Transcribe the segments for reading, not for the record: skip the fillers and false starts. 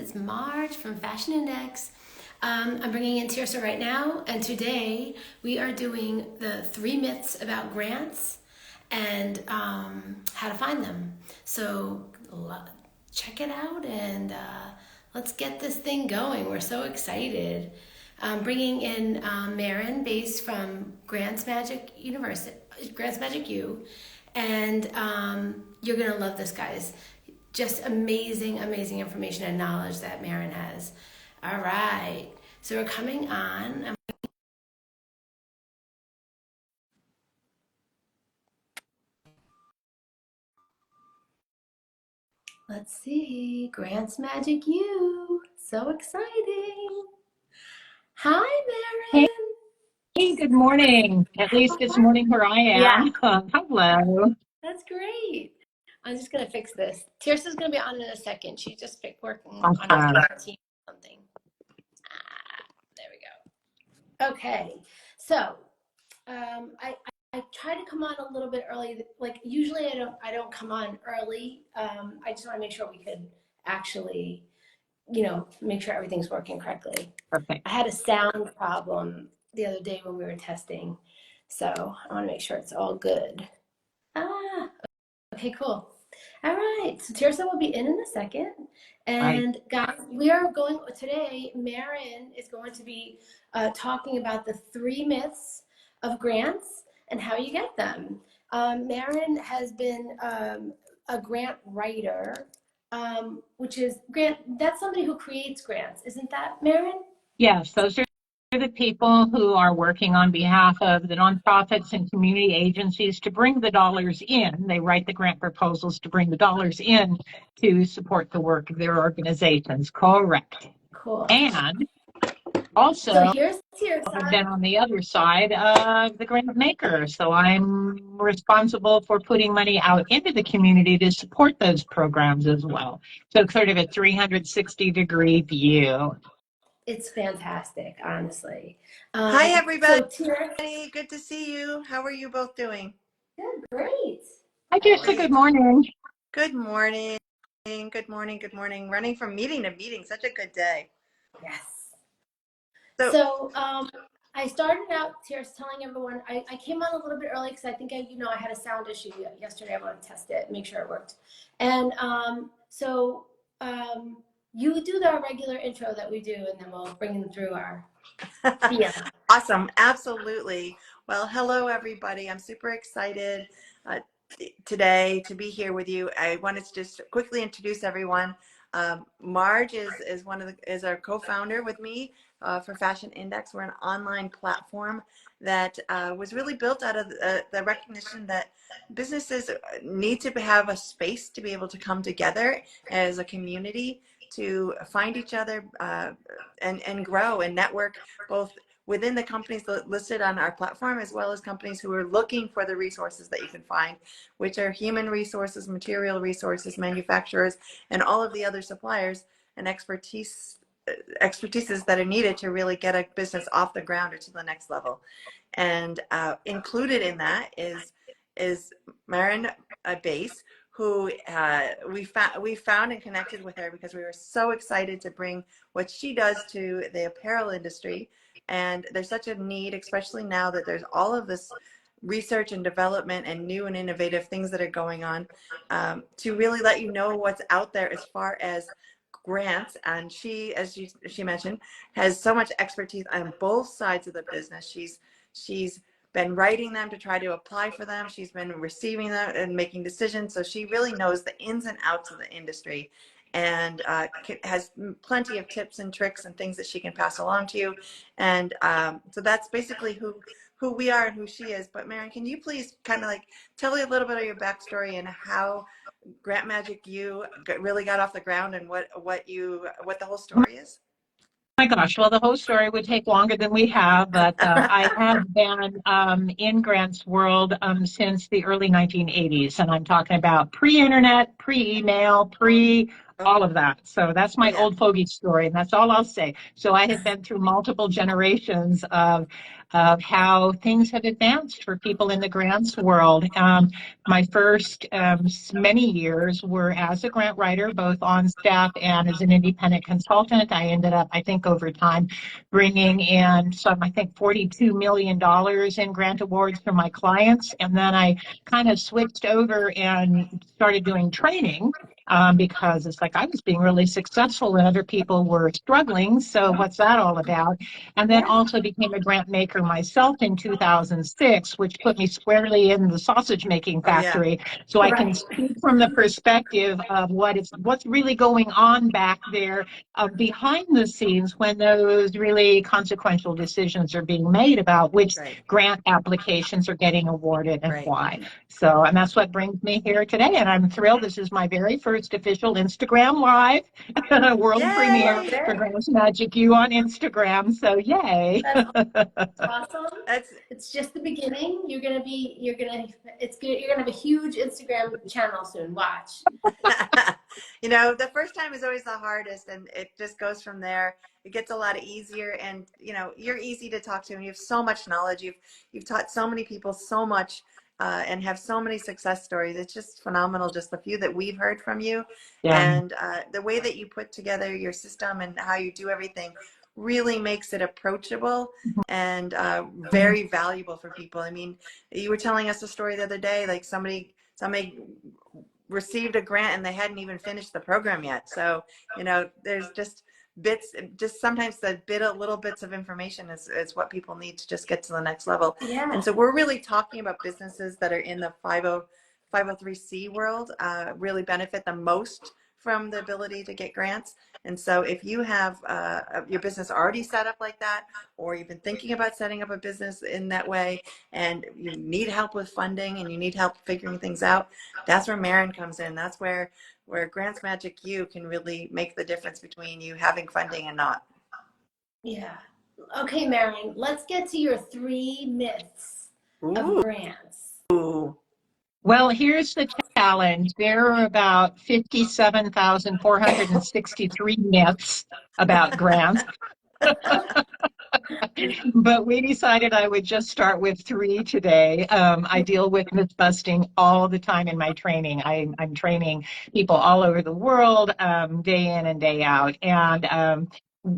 It's Marge from Fashion Index. I'm bringing in Tirsa right now, and today we are doing the 3 myths about grants and how to find them. So check it out and let's get this thing going. We're so excited. Bringing in Maryn, based from GrantsMagicU, and you're gonna love this, guys. Just amazing, amazing information and knowledge that Maryn has. All right, so we're coming on. Let's see, GrantsMagicU. So exciting. Hi, Hey, Maryn. hey, good morning. At least it's morning where I Yeah, am. Hello. that's great. I'm just gonna fix this. Tirsa's gonna be on in a second. She's just working on Awesome. her team or something. There we go. Okay, so I try to come on a little bit early. Like usually I don't come on early. I just want to make sure we could actually, make sure everything's working correctly. Perfect. I had a sound problem the other day when we were testing, so I want to make sure it's all good. Okay, cool. All right, so Tirsa will be in a second. Right. And guys, we are going today. Maryn is going to be talking about the 3 myths of grants and how you get them. Maryn has been a grant writer, which is that's somebody who creates grants, isn't that, Maryn? Yes, those are the people who are working on behalf of the nonprofits and community agencies to bring the dollars in. They write the grant proposals to bring the dollars in to support the work of their organizations. Correct. Cool. And So also, here's I've Tirsa. been on the other side of the grant maker. So I'm responsible for putting money out into the community to support those programs as well. So sort of a 360-degree view. It's fantastic, honestly. Hi, So everybody. Tirsa, Good to see you. How are you both doing? good, great. Hi, Jessica. Good Great. morning. Good morning. Good morning. Good morning. Running from meeting to meeting. Such a good day. Yes. So, So I started out here telling everyone I came on a little bit early because I think I had a sound issue yesterday. I wanted to test it, make sure it worked. And so you do the regular intro that we do, and then we'll bring them through our spiel. awesome. Absolutely. Well, hello, everybody. I'm super excited today to be here with you. I wanted to just quickly introduce everyone. Marge is our co-founder with me for Fashion Index. We're an online platform that was really built out of the recognition that businesses need to have a space to be able to come together as a community to find each other and grow and network both within the companies listed on our platform, as well as companies who are looking for the resources that you can find, which are human resources, material resources, manufacturers, and all of the other suppliers and expertises that are needed to really get a business off the ground or to the next level. And included in that is Maryn Base, who we found and connected with her because we were so excited to bring what she does to the apparel industry. And there's such a need, especially now that there's all of this research and development and new and innovative things that are going on, to really let you know what's out there as far as grants. And she, as she mentioned, has so much expertise on both sides of the business. She's been writing them to try to apply for them. She's been receiving them and making decisions. So she really knows the ins and outs of the industry, and has plenty of tips and tricks and things that she can pass along to you. And so that's basically who we are and who she is. But Maryn, can you please kind of like tell me a little bit of your backstory and how GrantsMagicU really got off the ground and what the whole story is? My gosh, well, the whole story would take longer than we have, but I have been in grants world since the early 1980s, and I'm talking about pre-internet, pre-email, all of that. So that's Oh my yeah. old fogey story, and that's all I'll say. So I have been through multiple generations of how things have advanced for people in the grants world. My first many years were as a grant writer, both on staff and as an independent consultant. I ended up, I think, over time, bringing in some, I think, $42 million in grant awards for my clients. And then I kind of switched over and started doing training because it's like I was being really successful and other people were struggling. So what's that all about? And then Yeah. also became a grant maker myself in 2006, which put me squarely in the sausage making Oh yeah. factory. So I can Right. speak from the perspective of what's really going on back there behind the scenes when those really consequential decisions are being made about which Right. grant applications are getting awarded and Right. why. So, and that's what brings me here today. And I'm thrilled. This is my very first official Instagram Live, world premiere Yay! Love for it. GrantsMagicU on Instagram. So, yay. That's awesome. That's It's just the beginning. You're gonna have a huge Instagram channel soon. Watch. you know, the first time is always the hardest, and it just goes from there. It gets a lot easier, and you know, you're easy to talk to, and you have so much knowledge. You've taught so many people so much, and have so many success stories. It's just phenomenal, just the few that we've heard from you, Yeah. and the way that you put together your system and how you do everything really makes it approachable and very valuable for people. I mean, you were telling us a story the other day, like somebody received a grant and they hadn't even finished the program yet. So, you know, there's just sometimes the little bits of information is what people need to just get to the next level. Yeah. And so we're really talking about businesses that are in the 503C world, really benefit the most from the ability to get grants. And so if you have your business already set up like that, or you've been thinking about setting up a business in that way, and you need help with funding and you need help figuring things out, that's where Maryn comes in. That's where GrantsMagicU can really make the difference between you having funding and not. Yeah. Okay, Maryn, let's get to your 3 myths of Ooh. grants. Well, here's the challenge. There are about 57,463 myths about grants. But we decided I would just start with 3 today. I deal with myth busting all the time in my training. I'm training people all over the world, day in and day out. And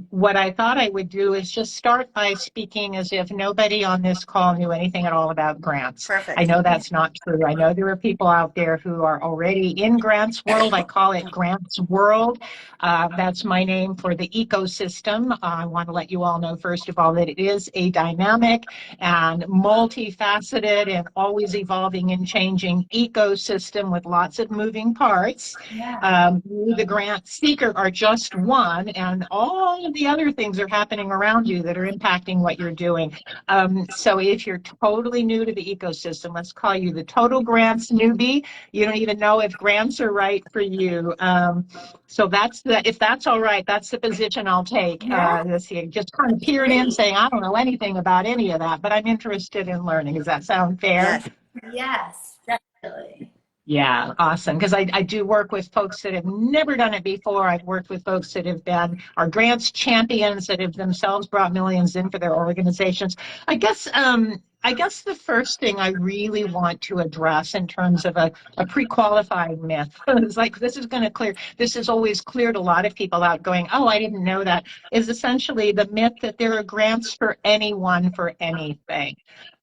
what I thought I would do is just start by speaking as if nobody on this call knew anything at all about grants. I Perfect. know that's not true. I know there are people out there who are already in grants world. I call it grants world. That's my name for the ecosystem. I want to let you all know, first of all, that it is a dynamic and multifaceted and always evolving and changing ecosystem with lots of moving parts. Yeah. You, the grant seeker, are just one, and all of the other things are happening around you that are impacting what you're doing. So if you're totally new to the ecosystem, let's call you the total grants newbie. You don't even know if grants are right for you. So if that's all right, that's the position I'll take Yeah. this year. Just kind of peering in, Great. saying, I don't know anything about any of that, but I'm interested in learning. Does that sound fair? Yes. Yes, definitely. Yeah, awesome. Because I do work with folks that have never done it before. I've worked with folks that have been our grants champions that have themselves brought millions in for their organizations. I guess the first thing I really want to address in terms of a pre-qualifying myth is like this is always cleared a lot of people out going, oh, I didn't know that, is essentially the myth that there are grants for anyone for anything.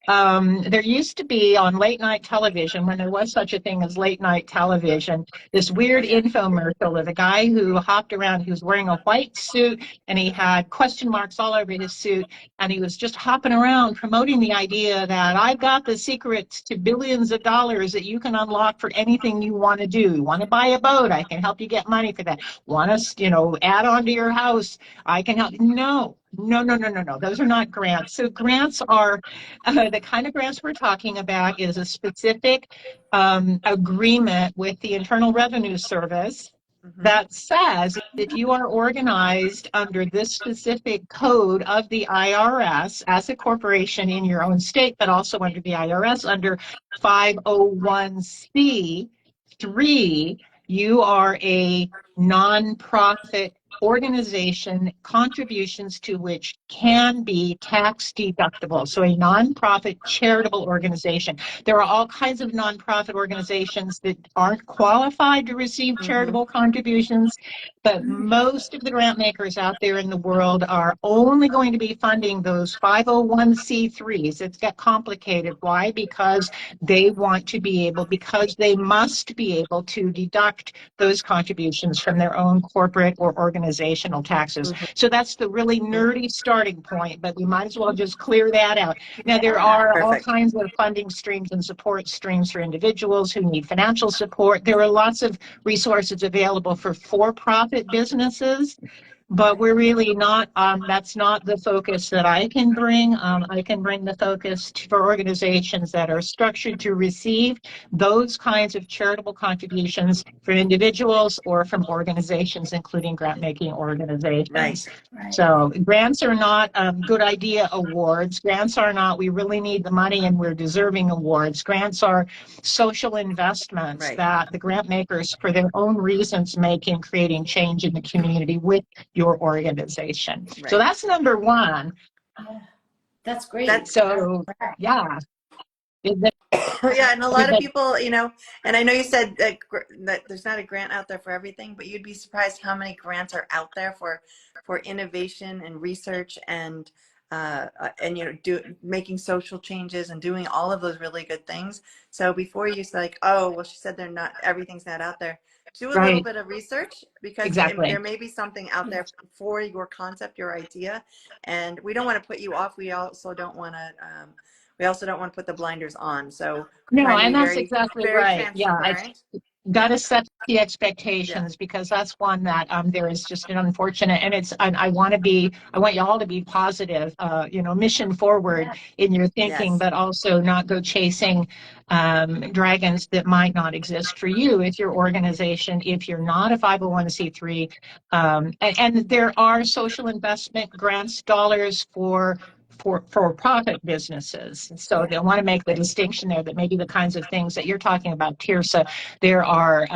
There used to be on late night television, when there was such a thing as late night television, this Oh weird yeah. infomercial of a guy who hopped around, he was wearing a white suit and he had question marks all over his suit. And he was just hopping around promoting the idea that I've got the secrets to billions of dollars that you can unlock for anything you want to do. You want to buy a boat? I can help you get money for that. Want to, add on to your house? I can help. No, no, no, no, no, no. Those are not grants. So grants are the kind of grants we're talking about is a specific agreement with the Internal Revenue Service Mm-hmm. that says if you are organized under this specific code of the IRS as a corporation in your own state, but also under the IRS under 501c3, you are a nonprofit organization, contributions to which can be tax deductible. So a nonprofit charitable organization. There are all kinds of nonprofit organizations that aren't qualified to receive charitable contributions, but most of the grant makers out there in the world are only going to be funding those 501c3s. It's got complicated. Why? Because they want to be able, because they must be able to deduct those contributions from their own corporate or organizational taxes. So that's the really nerdy starting point, but we might as well just clear that out. Now, there are all kinds of funding streams and support streams for individuals who need financial support. There are lots of resources available for for-profit businesses, but we're really not, that's not the focus that I can bring. I can bring the focus for organizations that are structured to receive those kinds of charitable contributions from individuals or from organizations, including grant-making organizations. So grants are not good idea awards. Grants are not, we really need the money and we're deserving awards. Grants are social investments that the grant makers, for their own reasons, make in creating change in the community with your organization. So that's number one. That's great. So, yeah. Yeah, and a lot of people, you know, and I know you said that there's not a grant out there for everything, but you'd be surprised how many grants are out there for innovation and research and you know, making social changes and doing all of those really good things. So before you say like, oh, well, she said everything's not out there. Do a little bit of research, because there may be something out there for your concept, your idea, and we don't want to put you off. We also don't want to put the blinders on. So no, trying to and be that's very, exactly very right. Yeah, transparent. got to set the expectations, because that's one that there is just an unfortunate, and it's, I want you all to be positive, you know, mission forward in your thinking, but also not go chasing dragons that might not exist for you if your organization, if you're not a 501c3, and there are social investment grants dollars for profit businesses. So they want to make the distinction there that maybe the kinds of things that you're talking about, Tirsa, there are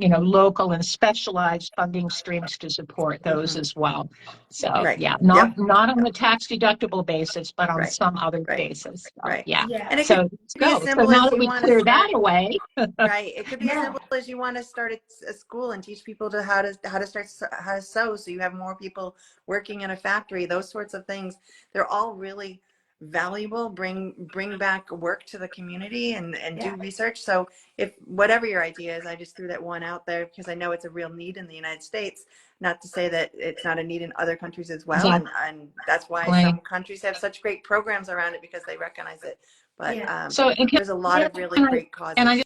you know, local and specialized funding streams to support those as well. So yeah, not on the tax deductible basis, but on some other basis. So, yeah. And it So could let's be as go. So simple now as that you we want to clear start. that away. Right. It could be as simple as you want to start a school and teach people how to sew, so you have more people working in a factory. Those sorts of things, they're all really valuable. Bring back work to the community and do research. So if whatever your idea is, I just threw that one out there because I know it's a real need in the United States. Not to say that it's not a need in other countries as well, and that's why some countries have such great programs around it, because they recognize it. But so there's a lot of really great causes. And I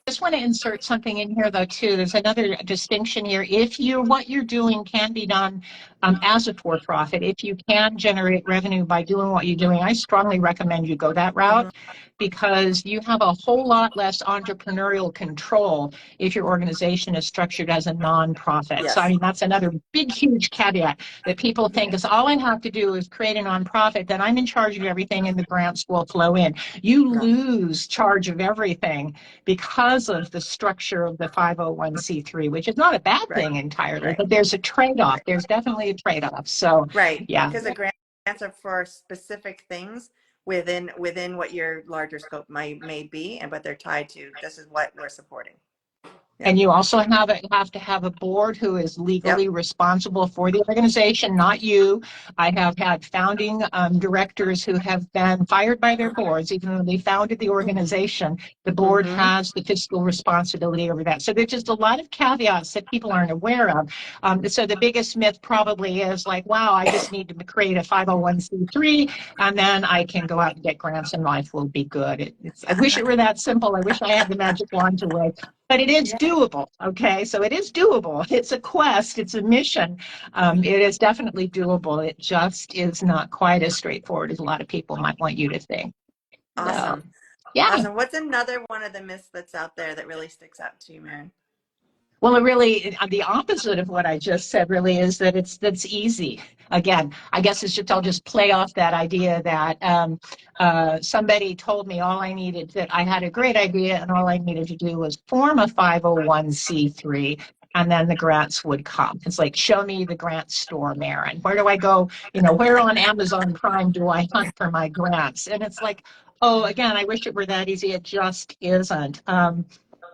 just want to insert something in here, though, too. There's another distinction here. If what you're doing can be done as a for-profit, if you can generate revenue by doing what you're doing, I strongly recommend you go that route, because you have a whole lot less entrepreneurial control if your organization is structured as a nonprofit. So, I mean, that's another big, huge caveat that people think is all I have to do is create a nonprofit, then I'm in charge of everything and the grants will flow in. You lose charge of everything because of the structure of the 501c3, which is not a bad thing entirely, but there's a trade-off. There's definitely a trade-off. So, yeah. Because the grants are for specific things within what your larger scope may be, but they're tied to, this is what we're supporting. And you also have to have a board who is legally responsible for the organization, not you. I have had founding directors who have been fired by their boards, even though they founded the organization. The board has the fiscal responsibility over that. So there's just a lot of caveats that people aren't aware of. So the biggest myth probably is like, wow, I just need to create a 501c3 and then I can go out and get grants and life will be good. I wish it were that simple. I wish I had the magic wand to wave. But it is doable, okay? So it is doable. It's a quest. It's a mission. It is definitely doable. It just is not quite as straightforward as a lot of people might want you to think. Awesome. Yeah. Awesome. What's another one of the myths that's out there that really sticks out to you, Maryn? Well, it really, the opposite of what I just said really is that that's easy. again, I guess it's just, I'll just play off that idea that somebody told me all I needed, that I had a great idea and all I needed to do was form a 501c3 and then the grants would come. It's like, show me the grant store, Maryn. Where do I go? Where on Amazon Prime do I hunt for my grants? And it's like, oh, again, I wish it were that easy. It just isn't.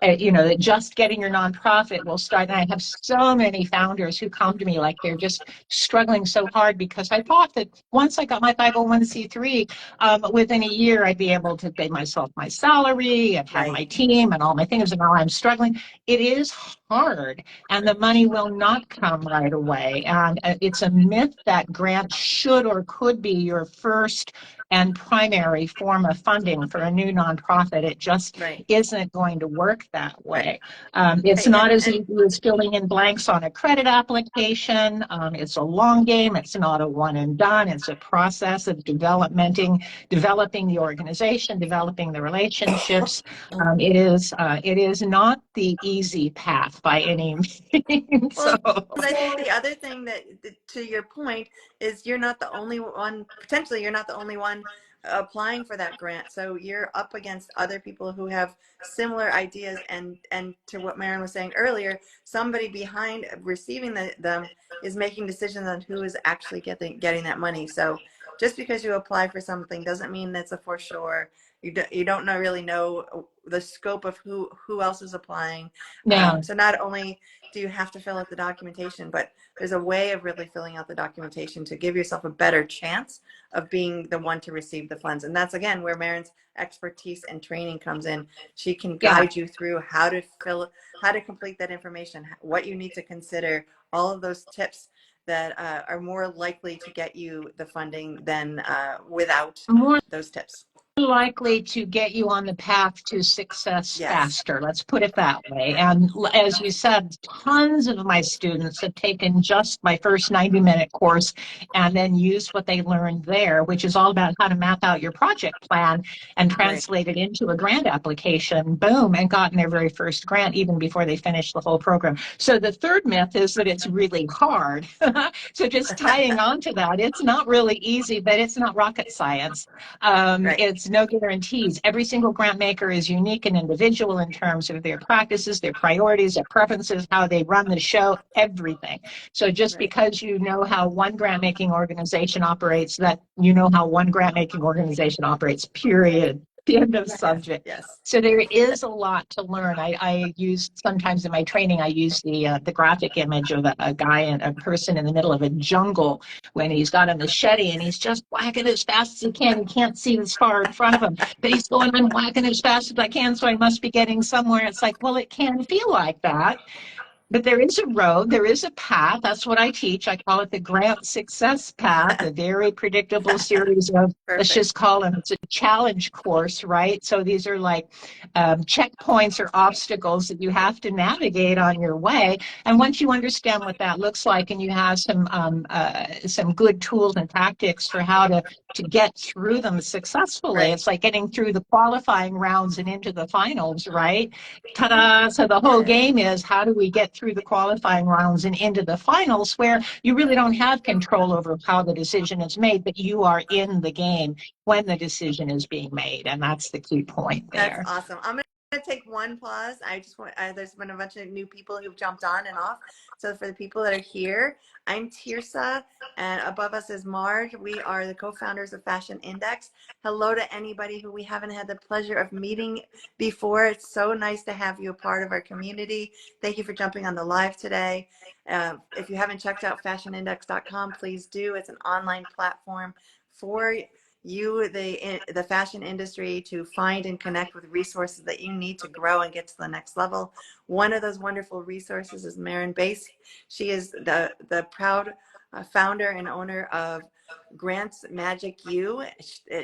That just getting your nonprofit will start. And I have so many founders who come to me like they're just struggling so hard because I thought that once I got my 501c3, within a year I'd be able to pay myself my salary and have my Right. team and all my things. And now I'm struggling. It is hard, and the money will not come right away. And it's a myth that grants should or could be your first and primary form of funding for a new nonprofit. It just Right. isn't going to work that way. Right. It's Right. not as easy as filling in blanks on a credit application. It's a long game. It's not a one and done. It's a process of developing the organization, developing the relationships. It is not the easy path by any means. Well, So I think the other thing that, to your point, is you're not the only one, potentially you're not the only one applying for that grant. So you're up against other people who have similar ideas, and to what Maryn was saying earlier, somebody behind receiving them is making decisions on who is actually getting that money. So just because you apply for something doesn't mean that's a for sure. You don't really know the scope of who else is applying. no. So not only do you have to fill out the documentation, but there's a way of really filling out the documentation to give yourself a better chance of being the one to receive the funds. And that's, again, where Maryn's expertise and training comes in. She can Yeah. guide you through how to complete that information, what you need to consider, all of those tips that are more likely to get you the funding than without More those tips. likely to get you on the path to success Yes. faster. Let's put it that way. And as you said, tons of my students have taken just my first 90-minute course and then used what they learned there, which is all about how to map out your project plan and translate it into a grant application, boom, and gotten their very first grant even before they finish the whole program. So the third myth is that it's really hard. So just tying on to that, it's not really easy, but it's not rocket science. Right. It's no guarantees. Every single grant maker is unique and individual in terms of their practices, their priorities, their preferences, how they run the show, everything. So just Right. because you know how one grant making organization operates, that you know how one grant making organization operates, period. The end of subject. Yes. So there is a lot to learn. I use sometimes in my training, I use the graphic image of a guy and a person in the middle of a jungle when he's got a machete and he's just whacking as fast as he can. He can't see this far in front of him, but he's going, I'm whacking as fast as I can, so I must be getting somewhere. It's like, well, it can feel like that. But there is a road, there is a path. That's what I teach. I call it the grant success path, a very predictable series of, let's Perfect. just call it, it's a challenge course, right? So these are like checkpoints or obstacles that you have to navigate on your way. And once you understand what that looks like and you have some good tools and tactics for how to get through them successfully, Right. it's like getting through the qualifying rounds and into the finals, right? Ta-da! So the whole Yeah. game is, how do we get through the qualifying rounds and into the finals, where you really don't have control over how the decision is made, but you are in the game when the decision is being made. And that's the key point That's there. awesome. I'm going to take one pause. I just want, there's been a bunch of new people who've jumped on and off. So for the people that are here, I'm Tirsa, and above us is Marge. We are the co-founders of Fashion Index. Hello to anybody who we haven't had the pleasure of meeting before. It's so nice to have you a part of our community. Thank you for jumping on the live today. If you haven't checked out fashionindex.com, please do. It's an online platform for you, the fashion industry, to find and connect with resources that you need to grow and get to the next level. One of those wonderful resources is Maryn Base. She is the proud founder and owner of GrantsMagicU.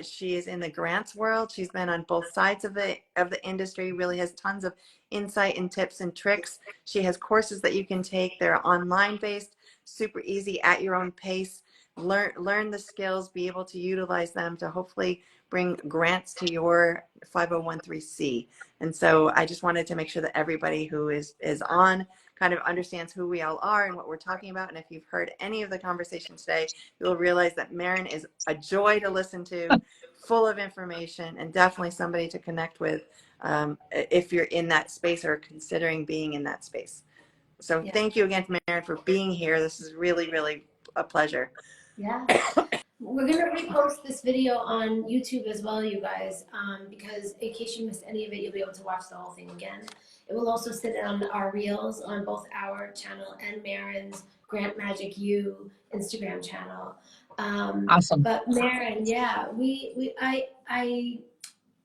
She is in the grants world. She's been on both sides of the industry, really has tons of insight and tips and tricks. She has courses that you can take. They're online based, super easy, at your own pace. Learn the skills, be able to utilize them to hopefully bring grants to your 501c. And so I just wanted to make sure that everybody who is on kind of understands who we all are and what we're talking about. And if you've heard any of the conversation today, you'll realize that Maryn is a joy to listen to, full of information, and definitely somebody to connect with if you're in that space or considering being in that space. So thank you again, Maryn, for being here. This is really, really a pleasure. Yeah. We're going to repost this video on YouTube as well, you guys, because in case you missed any of it, you'll be able to watch the whole thing again. It will also sit on our reels on both our channel and Maryn's GrantsMagicU Instagram channel. Awesome. But Maryn, yeah,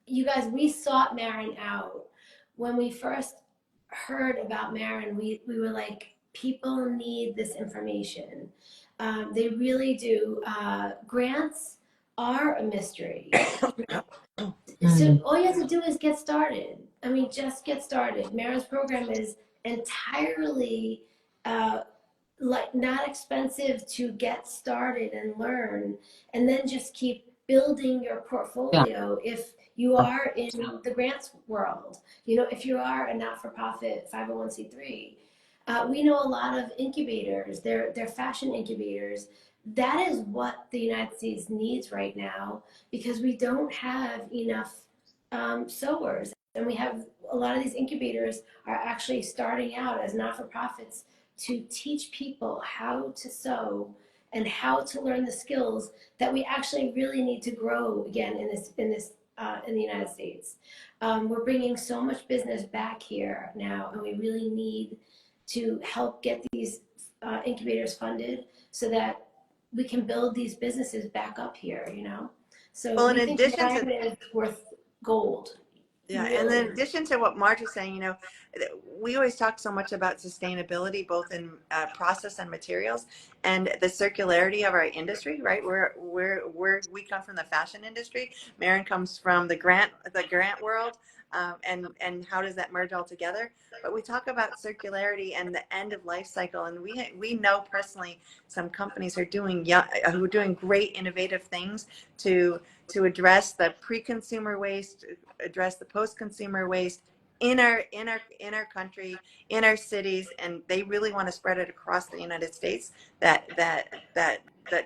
you guys, we sought Maryn out. When we first heard about Maryn, we were like, people need this information. They really do. Grants are a mystery. So all you have to do is get started. I mean, just get started. Maryn's program is entirely like not expensive to get started and learn, and then just keep building your portfolio. If you are in the grants world, you know, if you are a not-for-profit 501c3, we know a lot of incubators. They're fashion incubators. That is what the United States needs right now, because we don't have enough sewers, and we have a lot of these incubators are actually starting out as not-for-profits to teach people how to sew and how to learn the skills that we actually really need to grow again in the United States. We're bringing so much business back here now, and we really need to help get these incubators funded so that we can build these businesses back up here, you know? So well, we think Maryn is worth gold. Yeah, really. and in addition to what Marge was saying, you know, we always talk so much about sustainability, both in process and materials, and the circularity of our industry. Right, we come from the fashion industry. Maryn comes from the grant world, and how does that merge all together? But we talk about circularity and the end of life cycle, and we know personally some companies are doing great innovative things to address the pre-consumer waste, address the post-consumer waste in our country, in our cities, and they really want to spread it across the United States, that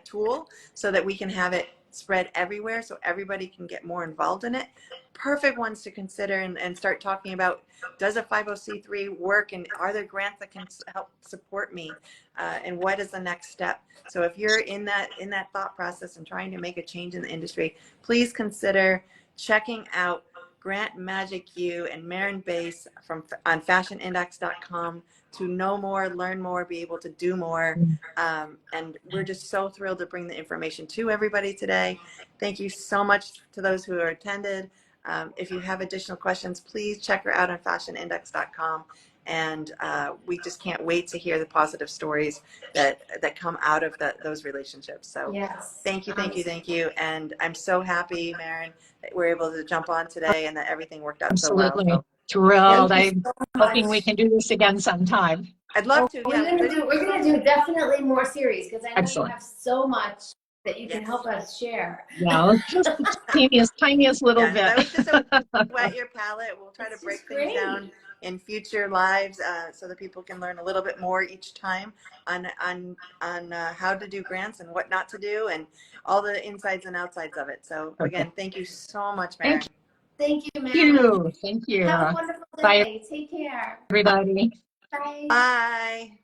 tool, so that we can have it spread everywhere so everybody can get more involved in it. Perfect ones to consider and start talking about, does a 50C3 work, and are there grants that can help support me, and what is the next step? So if you're in that thought process and trying to make a change in the industry, please consider checking out GrantsMagicU and Maryn Base on fashionindex.com to know more, learn more, be able to do more. And we're just so thrilled to bring the information to everybody today. Thank you so much to those who are attended. If you have additional questions, please check her out on fashionindex.com. And we just can't wait to hear the positive stories that come out of those relationships. So yes. Thank you. And I'm so happy, Maryn, that we're able to jump on today and that everything worked out Absolutely. so well. So, Thrilled. I'm hoping we can do this again sometime. I'd love to. We're gonna do definitely more series, because I know Excellent. you have so much that you can help us share. Yeah, just the tiniest little bit. That was just a whet your palate. We'll try to break things great. down in future lives, so that people can learn a little bit more each time on how to do grants and what not to do, and all the insides and outsides of it. So again, thank you so much, Maryn. Thank you, Maryn. Thank you. Have a wonderful day. Bye, Take care. everybody. Bye. Bye.